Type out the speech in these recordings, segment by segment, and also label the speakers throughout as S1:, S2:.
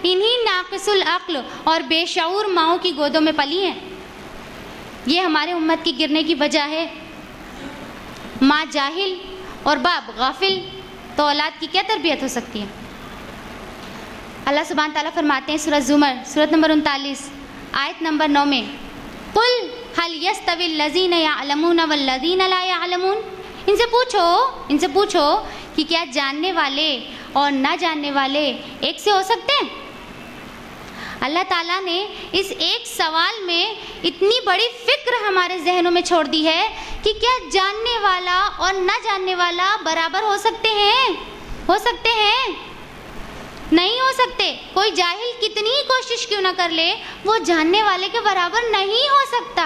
S1: انہی ناقص العقل اور بے شعور ماؤں کی گودوں میں پلی ہیں. یہ ہمارے امت کی گرنے کی وجہ ہے. ماں جاہل اور باپ غافل تو اولاد کی کیا تربیت ہو سکتی ہے؟ اللہ سبحانہ تعالیٰ فرماتے ہیں سورہ زمر سورۃ نمبر 39 آیت نمبر 9 میں قل هل يستوي الذين يعلمون والذين لا يعلمون. ان سے پوچھو کہ کیا جاننے والے اور نہ جاننے والے ایک سے ہو سکتے ہیں؟ اللہ تعالیٰ نے اس ایک سوال میں اتنی بڑی فکر ہمارے ذہنوں میں چھوڑ دی ہے کہ کیا جاننے والا اور نہ جاننے والا برابر ہو سکتے ہیں؟ ہو سکتے ہیں؟ نہیں ہو سکتے. کوئی جاہل کتنی ہی کوشش کیوں نہ کر لے وہ جاننے والے کے برابر نہیں ہو سکتا.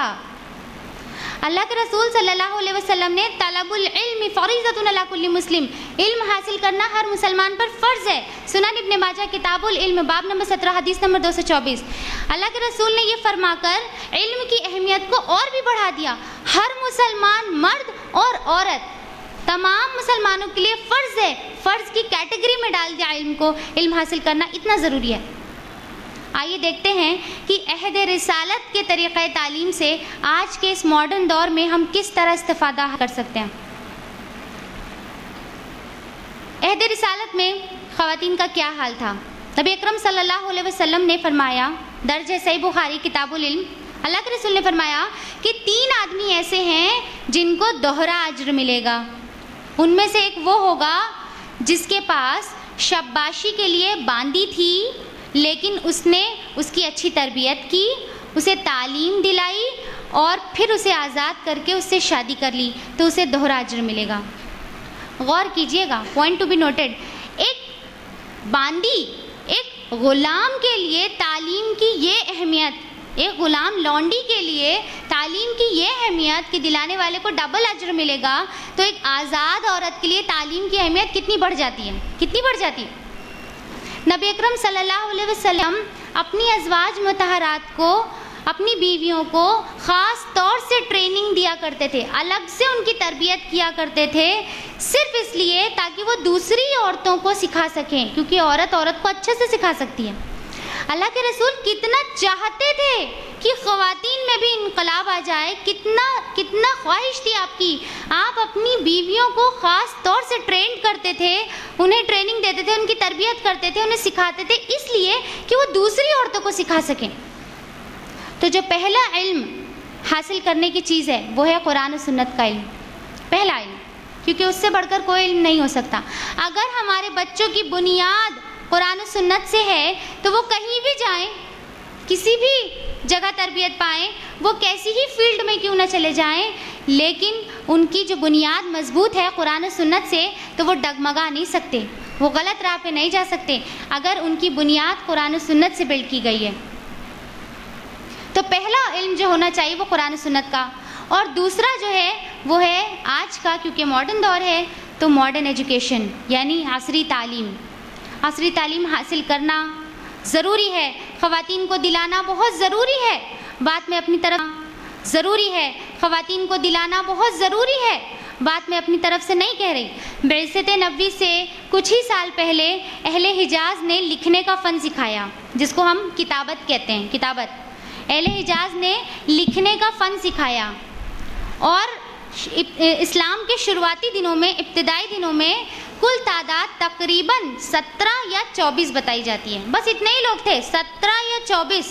S1: اللہ کے رسول صلی اللہ علیہ وسلم نے طلب العلم فریضۃ علی کل مسلم، علم حاصل کرنا ہر مسلمان پر فرض ہے. سنن ابن ماجہ کتاب العلم باب نمبر 17 حدیث نمبر 224. اللہ کے رسول نے یہ فرما کر علم کی اہمیت کو اور بھی بڑھا دیا. ہر مسلمان مرد اور عورت تمام مسلمانوں کے لیے فرض ہے، فرض کی کیٹیگری میں ڈال دیا علم کو. علم حاصل کرنا اتنا ضروری ہے. آئیے دیکھتے ہیں کہ عہد رسالت کے طریقہ تعلیم سے آج کے اس ماڈرن دور میں ہم کس طرح استفادہ کر سکتے ہیں. عہد رسالت میں خواتین کا کیا حال تھا؟ نبی اکرم صلی اللہ علیہ وسلم نے فرمایا، درج ہے صحیح بخاری کتاب العلم، اللہ کے رسول نے فرمایا کہ 3 آدمی ایسے ہیں جن کو دوہرا اجر ملے گا. ان میں سے ایک وہ ہوگا جس کے پاس شاباشی کے لیے باندی تھی لیکن اس نے اس کی اچھی تربیت کی، اسے تعلیم دلائی اور پھر اسے آزاد کر کے اس سے شادی کر لی تو اسے دوہرا اجر ملے گا. غور کیجئے گا، پوائنٹ ٹو بی نوٹڈ. ایک باندی، ایک غلام کے لیے تعلیم کی یہ اہمیت، ایک غلام لونڈی کے لیے تعلیم کی یہ اہمیت کہ دلانے والے کو ڈبل اجر ملے گا، تو ایک آزاد عورت کے لیے تعلیم کی اہمیت کتنی بڑھ جاتی ہے، کتنی بڑھ جاتی ہے. نبی اکرم صلی اللہ علیہ وسلم اپنی ازواج مطہرات کو، اپنی بیویوں کو خاص طور سے ٹریننگ دیا کرتے تھے، الگ سے ان کی تربیت کیا کرتے تھے، صرف اس لیے تاکہ وہ دوسری عورتوں کو سکھا سکیں، کیونکہ عورت کو اچھے سے سکھا سکتی ہے. اللہ کے رسول کتنا چاہتے تھے کہ خواتین میں بھی انقلاب آ جائے، کتنا خواہش تھی آپ کی. آپ اپنی بیویوں کو خاص طور سے ٹرین کرتے تھے، انہیں ٹریننگ دیتے تھے، ان کی تربیت کرتے تھے، انہیں سکھاتے تھے اس لیے کہ وہ دوسری عورتوں کو سکھا سکیں. تو جو پہلا علم حاصل کرنے کی چیز ہے وہ ہے قرآن و سنت کا علم، پہلا علم، کیونکہ اس سے بڑھ کر کوئی علم نہیں ہو سکتا. اگر ہمارے بچوں کی بنیاد قرآن و سنت سے ہے تو وہ کہیں بھی جائیں، کسی بھی جگہ تربیت پائیں، وہ کیسی ہی فیلڈ میں کیوں نہ چلے جائیں، لیکن ان کی جو بنیاد مضبوط ہے قرآن و سنت سے تو وہ ڈگمگا نہیں سکتے، وہ غلط راہ پہ نہیں جا سکتے اگر ان کی بنیاد قرآن و سنت سے بلڈ کی گئی ہے. تو پہلا علم جو ہونا چاہیے وہ قرآن و سنت کا. اور دوسرا جو ہے وہ ہے آج کا، کیونکہ ماڈرن دور ہے تو ماڈرن ایجوکیشن، یعنی عصری تعلیم. عصری تعلیم حاصل کرنا ضروری ہے، خواتین کو دلانا بہت ضروری ہے. بات میں اپنی طرف ضروری ہے، خواتین کو دلانا بہت ضروری ہے، بات میں اپنی طرف سے نہیں کہہ رہی. بعثت نبوی سے کچھ ہی سال پہلے اہل حجاز نے لکھنے کا فن سکھایا، جس کو ہم کتابت کہتے ہیں. کتابت، اہل حجاز نے لکھنے کا فن سکھایا. اور اسلام کے شروعاتی دنوں میں، ابتدائی دنوں میں کل تعداد تقریباً 17 یا 24 بتائی جاتی ہے. بس اتنے ہی لوگ تھے، 17 یا 24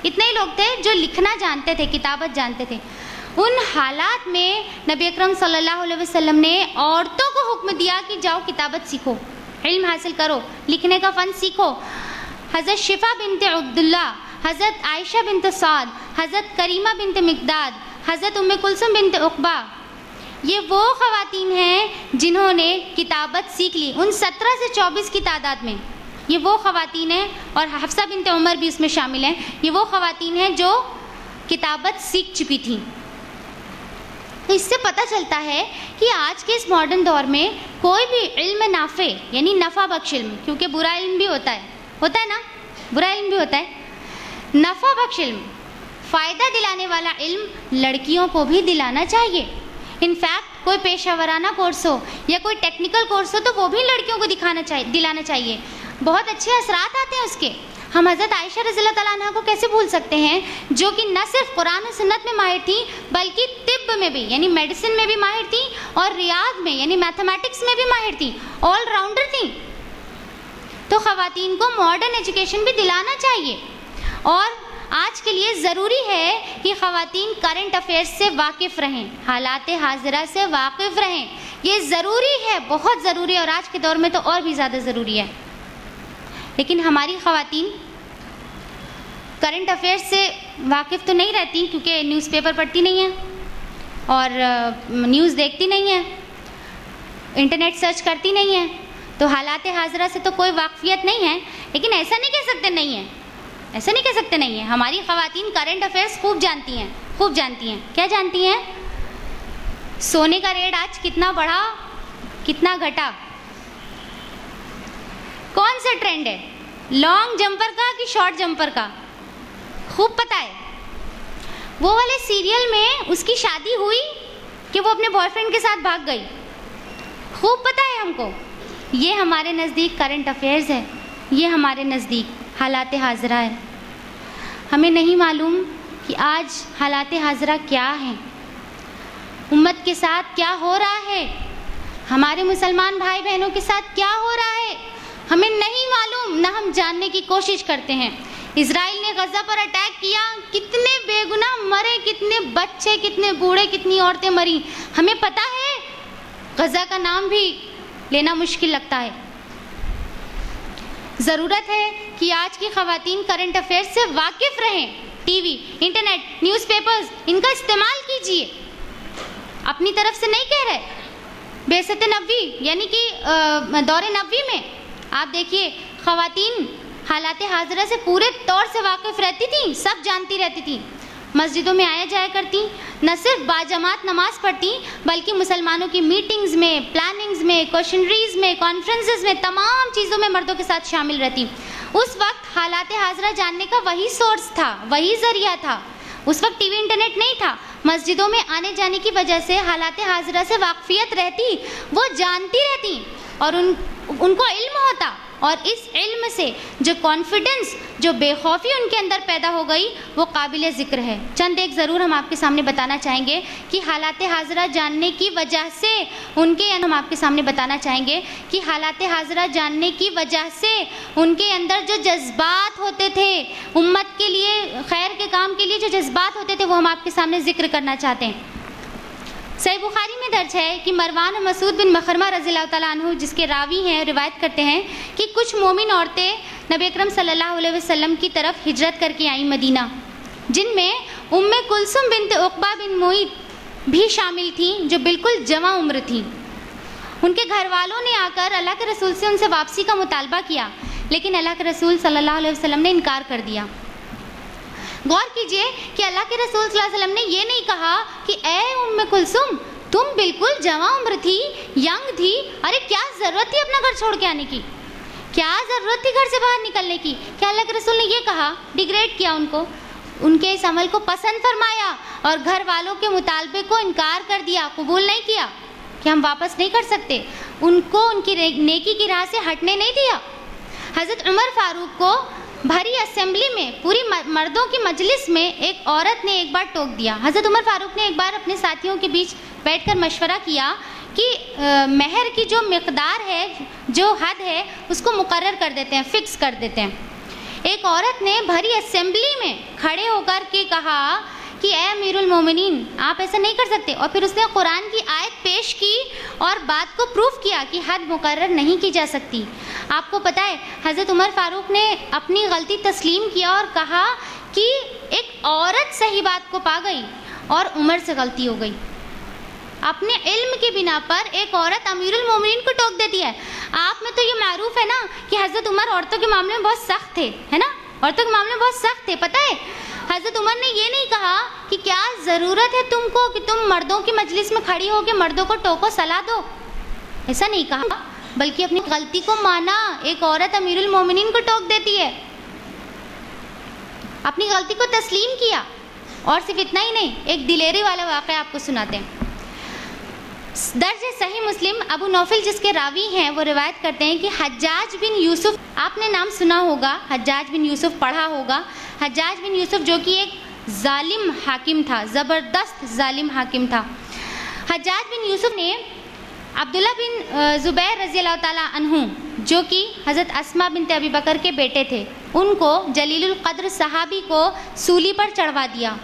S1: اتنے ہی لوگ تھے جو لکھنا جانتے تھے، کتابت جانتے تھے. ان حالات میں نبی اکرم صلی اللہ علیہ وسلم نے عورتوں کو حکم دیا کہ جاؤ کتابت سیکھو، علم حاصل کرو، لکھنے کا فن سیکھو. حضرت شفا بنت عبداللہ، حضرت عائشہ بنت سعد، حضرت کریمہ بنت مقداد، حضرت ام کلثوم بنت عقبہ، یہ وہ خواتین ہیں جنہوں نے کتابت سیکھ لی. ان 17 سے 24 کی تعداد میں یہ وہ خواتین ہیں، اور حفصہ بنت عمر بھی اس میں شامل ہیں، یہ وہ خواتین ہیں جو کتابت سیکھ چکی تھیں. تو اس سے پتہ چلتا ہے کہ آج کے اس ماڈرن دور میں کوئی بھی علم نافع، یعنی نفع بخش علم، کیونکہ برا علم بھی ہوتا ہے نا، برا علم بھی ہوتا ہے، نفع بخش علم، فائدہ دلانے والا علم لڑکیوں کو بھی دلانا چاہیے. انفیکٹ کوئی پیشہ ورانہ کورس ہو یا کوئی ٹیکنیکل کورس ہو تو وہ بھی لڑکیوں کو دلانا چاہیے. بہت اچھے اثرات آتے ہیں اس کے. ہم حضرت عائشہ رضی اللہ تعالیٰ عنہ کو کیسے بھول سکتے ہیں، جو کہ نہ صرف قرآن و سنت میں ماہر تھیں بلکہ طب میں بھی یعنی میڈیسن میں بھی ماہر تھیں، اور ریاض میں یعنی میتھمیٹکس میں بھی ماہر تھیں، آل راؤنڈر تھیں۔ تو خواتین کو ماڈرن ایجوکیشن بھی دلانا چاہیے، اور آج کے لیے ضروری ہے کہ خواتین کرنٹ افیئرس سے واقف رہیں، حالات حاضرہ سے واقف رہیں، یہ ضروری ہے، بہت ضروری ہے، اور آج کے دور میں تو اور بھی زیادہ ضروری ہے۔ لیکن ہماری خواتین کرنٹ افیئرس سے واقف تو نہیں رہتی، کیونکہ نیوز پیپر پڑھتی نہیں ہیں اور نیوز دیکھتی نہیں ہیں، انٹرنیٹ سرچ کرتی نہیں ہیں، تو حالات حاضرہ سے تو کوئی واقفیت نہیں ہے۔ لیکن ایسا نہیں کہہ سکتے نہیں ہے، ایسا نہیں کہہ سکتے نہیں ہے، ہماری خواتین کرنٹ افیئرس خوب جانتی ہیں، خوب جانتی ہیں۔ کیا جانتی ہیں؟ سونے کا ریٹ آج کتنا بڑھا، کتنا گھٹا، کون سا ٹرینڈ ہے، لانگ جمپر کا کہ شارٹ جمپر کا، خوب پتہ ہے۔ وہ والے سیریل میں اس کی شادی ہوئی کہ وہ اپنے بوائے فرینڈ کے ساتھ بھاگ گئی، خوب پتہ ہے ہم کو۔ یہ ہمارے نزدیک کرنٹ افیئرز ہے، یہ ہمارے نزدیک حالات حاضرہ ہے۔ ہمیں نہیں معلوم کہ آج حالات حاضرہ کیا ہیں، امت کے ساتھ کیا ہو رہا ہے، ہمارے مسلمان بھائی بہنوں کے ساتھ کیا ہو رہا ہے، ہمیں نہیں معلوم، نہ ہم جاننے کی کوشش کرتے ہیں۔ اسرائیل نے غزہ پر اٹیک کیا، کتنے بے گناہ مرے، کتنے بچے، کتنے بوڑھے، کتنی عورتیں مری، ہمیں پتہ ہے؟ غزہ کا نام بھی لینا مشکل لگتا ہے۔ ضرورت ہے کہ آج کی خواتین کرنٹ افیئر سے واقف رہیں، T V, internet, newspapers, ان کا استعمال کیجیے، اپنی طرف سے نہیں کہہ رہے۔ بعثت نبوی یعنی کہ دور نبوی میں آپ دیکھیے خواتین حالات حاضرہ سے پورے طور سے واقف رہتی تھیں، سب جانتی رہتی تھیں، مسجدوں میں آیا جایا کرتی، نہ صرف باجماعت نماز پڑھتی بلکہ مسلمانوں کی میٹنگز میں، پلاننگز میں، کوشنریز میں، کانفرنسز میں، تمام چیزوں میں مردوں کے ساتھ شامل رہتی۔ اس وقت حالات حاضرہ جاننے کا وہی سورس تھا، وہی ذریعہ تھا، اس وقت ٹی وی انٹرنیٹ نہیں تھا، مسجدوں میں آنے جانے کی وجہ سے حالات حاضرہ سے واقفیت رہتی، وہ جانتی رہتی اور ان کو علم ہوتا، اور اس علم سے جو کانفیڈنس، جو بے خوفی ان کے اندر پیدا ہو گئی، وہ قابل ذکر ہے۔ چند ایک ضرور ہم آپ کے سامنے بتانا چاہیں گے کہ حالات حاضرہ جاننے کی وجہ سے ہم آپ کے سامنے بتانا چاہیں گے کہ حالات حاضرہ جاننے کی وجہ سے ان کے اندر جو جذبات ہوتے تھے، امت کے لیے، خیر کے کام کے لیے جو جذبات ہوتے تھے، وہ ہم آپ کے سامنے ذکر کرنا چاہتے ہیں۔ صحیح بخاری میں درج ہے کہ مروان مسعود بن مخرمہ رضی اللہ تعالیٰ عنہ، جس کے راوی ہیں، روایت کرتے ہیں کہ کچھ مومن عورتیں نبی اکرم صلی اللہ علیہ وسلم کی طرف ہجرت کر کے آئیں مدینہ، جن میں ام کلثوم بنت عقبہ بن معیط بھی شامل تھیں، جو بالکل جوان عمر تھیں۔ ان کے گھر والوں نے آ کر اللہ کے رسول سے ان سے واپسی کا مطالبہ کیا، لیکن اللہ کے رسول صلی اللہ علیہ وسلم نے انکار کر دیا۔ غور کیجئے کہ اللہ کے رسول صلی اللہ علیہ وسلم نے یہ نہیں کہا کہ اے ام کلثوم، تم بالکل جوان عمر تھی، ینگ تھی، ارے کیا ضرورت تھی اپنا گھر چھوڑ کے آنے کی، کیا ضرورت تھی گھر سے باہر نکلنے کی؟ کیا اللہ کے رسول نے یہ کہا؟ ڈیگریڈ کیا ان کو، ان کے اس عمل کو پسند فرمایا اور گھر والوں کے مطالبے کو انکار کر دیا، قبول نہیں کیا کہ ہم واپس نہیں کر سکتے، ان کو ان کی نیکی کی راہ سے ہٹنے نہیں دیا۔ حضرت عمر فاروق کو بھری اسمبلی میں، پوری مردوں کی مجلس میں ایک عورت نے ایک بار ٹوک دیا۔ حضرت عمر فاروق نے ایک بار اپنے ساتھیوں کے بیچ بیٹھ کر مشورہ کیا کہ مہر کی جو مقدار ہے، جو حد ہے، اس کو مقرر کر دیتے ہیں، فکس کر دیتے ہیں۔ ایک عورت نے بھری اسمبلی میں کھڑے ہو کر کے کہا کہ اے امیر المومنین، آپ ایسا نہیں کر سکتے، اور پھر اس نے قرآن کی آیت پیش کی اور بات کو پروف کیا کہ حد مقرر نہیں کی جا سکتی۔ آپ کو پتہ ہے حضرت عمر فاروق نے اپنی غلطی تسلیم کیا اور کہا کہ ایک عورت صحیح بات کو پا گئی اور عمر سے غلطی ہو گئی۔ اپنے علم کی بنا پر ایک عورت امیر المومنین کو ٹوک دیتی ہے۔ آپ میں تو یہ معروف ہے نا کہ حضرت عمر عورتوں کے معاملے میں بہت سخت تھے، ہے نا، عورتوں کے معاملے میں بہت سخت تھے۔ پتہ ہے حضرت عمر نے یہ نہیں کہا کہ کیا ضرورت ہے تم کو کہ تم مردوں کی مجلس میں کھڑی ہو کے مردوں کو ٹوکو، صلاح دو، ایسا نہیں کہا، بلکہ اپنی غلطی کو مانا۔ ایک عورت امیر المومنین کو ٹوک دیتی ہے، اپنی غلطی کو تسلیم کیا، اور صرف اتنا ہی نہیں، ایک دلیری والا واقعہ آپ کو سناتے ہیں۔ درج صحیح مسلم ابو نوفل جس کے راوی ہیں وہ روایت کرتے ہیں کہ حجاج بن یوسف، آپ نے نام سنا ہوگا، حجاج بن یوسف پڑھا ہوگا، حجاج بن یوسف جو کہ ایک ظالم حاکم تھا، زبردست ظالم حاکم تھا۔ حجاج بن یوسف نے عبداللہ بن زبیر رضی اللہ تعالیٰ عنہ جو کہ حضرت اسماء بنت ابی بکر کے بیٹے تھے، ان کو جلیل القدر صحابی کو سولی پر چڑھوا دیا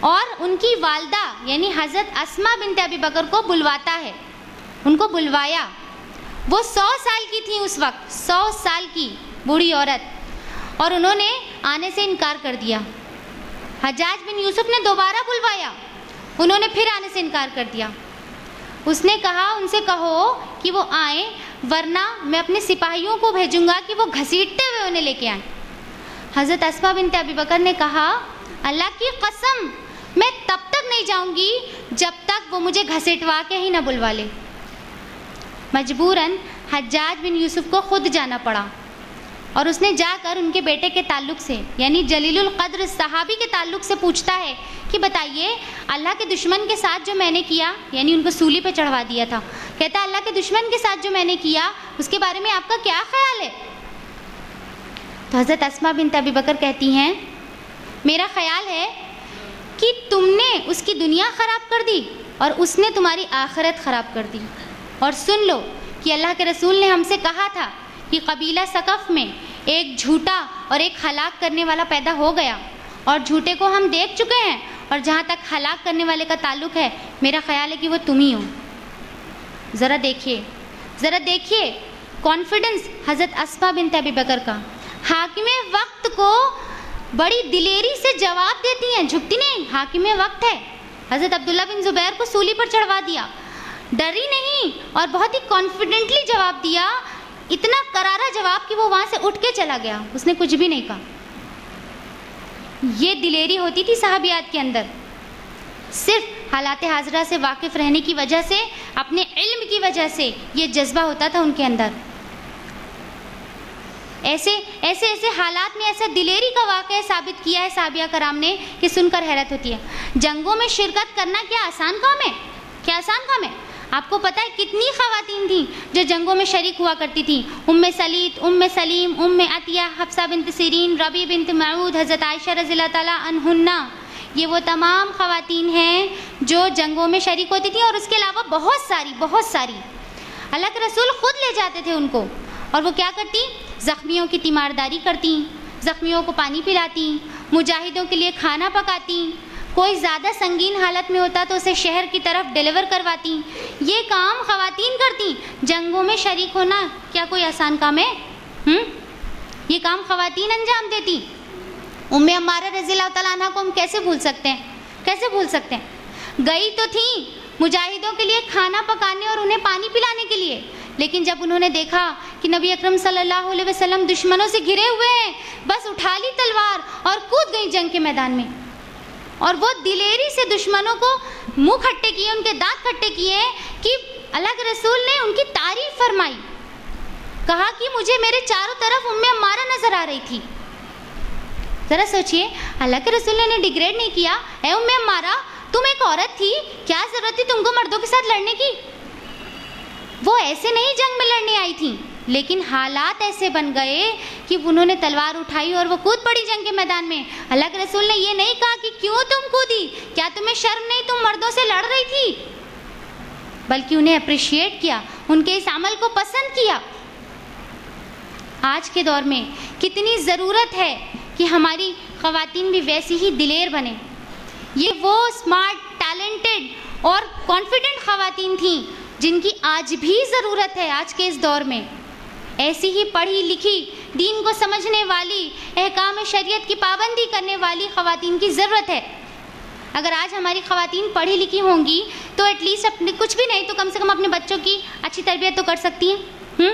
S1: اور ان کی والدہ یعنی حضرت اسماء بنت ابی بکر کو بلواتا ہے، ان کو بلوایا۔ وہ 100 سال کی تھیں اس وقت، 100 سال کی بوڑھی عورت، اور انہوں نے آنے سے انکار کر دیا۔ حجاج بن یوسف نے دوبارہ بلوایا، انہوں نے پھر آنے سے انکار کر دیا۔ اس نے کہا ان سے کہو کہ وہ آئیں ورنہ میں اپنے سپاہیوں کو بھیجوں گا کہ وہ گھسیٹتے ہوئے انہیں لے کے آئیں۔ حضرت اسماء بنت ابی بکر نے کہا اللہ کی قسم میں تب تک نہیں جاؤں گی جب تک وہ مجھے گھسیٹوا کے ہی نہ بلوا لے۔ مجبوراً حجاج بن یوسف کو خود جانا پڑا اور اس نے جا کر ان کے بیٹے کے تعلق سے یعنی جلیل القدر صحابی کے تعلق سے پوچھتا ہے کہ بتائیے اللہ کے دشمن کے ساتھ جو میں نے کیا، یعنی ان کو سولی پہ چڑھوا دیا تھا، کہتا ہے اللہ کے دشمن کے ساتھ جو میں نے کیا اس کے بارے میں آپ کا کیا خیال ہے؟ تو حضرت اسماء بنت ابی بکر کہتی ہیں میرا خیال ہے کہ تم نے اس کی دنیا خراب کر دی اور اس نے تمہاری آخرت خراب کر دی۔ اور سن لو کہ اللہ کے رسول نے ہم سے کہا تھا کہ قبیلہ ثقف میں ایک جھوٹا اور ایک ہلاک کرنے والا پیدا ہو گیا، اور جھوٹے کو ہم دیکھ چکے ہیں، اور جہاں تک ہلاک کرنے والے کا تعلق ہے میرا خیال ہے کہ وہ تم ہی ہو۔ ذرا دیکھیے کانفیڈنس حضرت اسماء بنت ابی بکر کا، حاکم وقت کو بڑی دلیری سے جواب دیتی ہیں، جھکتی نہیں، حاکم وقت ہے۔ حضرت عبداللہ بن زبیر کو سولی پر چڑھوا دیا، ڈری نہیں اور بہت ہی کانفیڈنٹلی جواب دیا، اتنا کرارا جواب کہ وہ وہاں سے اٹھ کے چلا گیا، اس نے کچھ بھی نہیں کہا۔ یہ دلیری ہوتی تھی صحابیات کے اندر، صرف حالات حاضرہ سے واقف رہنے کی وجہ سے، اپنے علم کی وجہ سے یہ جذبہ ہوتا تھا ان کے اندر۔ ایسے حالات میں ایسا دلیری کا واقعہ ثابت کیا ہے صحابہ کرام نے کہ سن کر حیرت ہوتی ہے۔ جنگوں میں شرکت کرنا کیا آسان کام ہے؟ کیا آسان کام ہے؟ آپ کو پتہ ہے کتنی خواتین تھیں جو جنگوں میں شریک ہوا کرتی تھیں؟ ام سلیت، ام سلیم، ام عطیہ، حفصہ بنت سیرین، ربیع بنت معود، حضرت عائشہ رضی اللہ تعالیٰ عنہن، یہ وہ تمام خواتین ہیں جو جنگوں میں شریک ہوتی تھیں، اور اس کے علاوہ بہت ساری اللہ کے رسول خود لے جاتے تھے ان کو، اور وہ کیا کرتی؟ زخمیوں کی تیمارداری کرتی، زخمیوں کو پانی پلاتی، مجاہدوں کے لیے کھانا پکاتی، کوئی زیادہ سنگین حالت میں ہوتا تو اسے شہر کی طرف ڈیلیور کرواتی۔ یہ کام خواتین کرتی۔ جنگوں میں شریک ہونا کیا کوئی آسان کام ہے؟ یہ کام خواتین انجام دیتی۔ ام عمارہ رضی اللہ تعالیٰ عنہ کو ہم کیسے بھول سکتے ہیں؟ گئی تو تھیں مجاہدوں کے لیے کھانا پکانے اور انہیں پانی پلانے کے لیے، لیکن جب انہوں نے دیکھا کہ نبی اکرم صلی اللہ علیہ وسلم دشمنوں سے گھرے ہوئے ہیں، بس اٹھا لی تلوار اور کود گئی جنگ کے میدان میں، اور وہ دلیری سے دشمنوں کو منہ کھٹے کیے، ان کے دانت کھٹے کیے کہ اللہ کے رسول نے ان کی تعریف فرمائی، کہا کہ مجھے میرے چاروں طرف ام عمارہ نظر آ رہی تھی۔ ذرا سوچئے، اللہ کے رسول نے انہیں ڈیگریڈ نہیں کیا، اے ام عمارہ تم ایک عورت تھی، کیا ضرورت تھی تم کو مردوں کے ساتھ لڑنے کی؟ وہ ایسے نہیں جنگ میں لڑنے آئی تھیں، لیکن حالات ایسے بن گئے کہ انہوں نے تلوار اٹھائی اور وہ کود پڑی جنگ کے میدان میں۔ اللہ کے رسول نے یہ نہیں کہا کہ کیوں تم کودی، کیا تمہیں شرم نہیں، تم مردوں سے لڑ رہی تھی، بلکہ انہیں اپریشیٹ کیا، ان کے اس عمل کو پسند کیا۔ آج کے دور میں کتنی ضرورت ہے کہ ہماری خواتین بھی ویسی ہی دلیر بنیں۔ یہ وہ اسمارٹ، ٹیلنٹڈ اور کانفیڈنٹ خواتین تھیں جن کی آج بھی ضرورت ہے آج کے اس دور میں۔ ایسی ہی پڑھی لکھی، دین کو سمجھنے والی، احکام شریعت کی پابندی کرنے والی خواتین کی ضرورت ہے۔ اگر آج ہماری خواتین پڑھی لکھی ہوں گی تو ایٹ لیسٹ اپنے کچھ بھی نہیں تو کم سے کم اپنے بچوں کی اچھی تربیت تو کر سکتی ہیں۔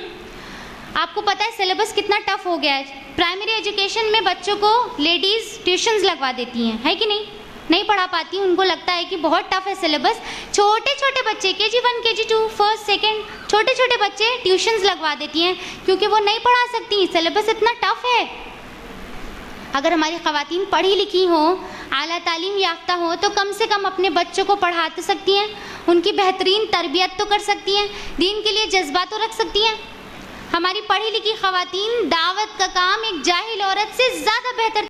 S1: آپ کو پتہ ہے سلیبس کتنا ٹف ہو گیا ہے۔ پرائمری ایجوکیشن میں بچوں کو لیڈیز ٹیوشنز لگوا دیتی ہیں، ہے کہ نہیں پڑھا پاتی، ان کو لگتا ہے کہ بہت ٹف ہے سلیبس۔ چھوٹے بچے KG1 KG2 فرسٹ سیکنڈ چھوٹے بچے ٹیوشنز لگوا دیتی ہیں کیونکہ وہ نہیں پڑھا سکتی، سلیبس اتنا ٹف ہے۔ اگر ہماری خواتین پڑھی لکھی ہوں، اعلیٰ تعلیم یافتہ ہوں تو کم سے کم اپنے بچوں کو پڑھا تو سکتی ہیں، ان کی بہترین تربیت تو کر سکتی ہیں، دین کے لیے جذبہ تو رکھ سکتی ہیں۔ ہماری پڑھی لکھی خواتین دعوت کا کام ایک جاہل عورت سے زیادہ بہتر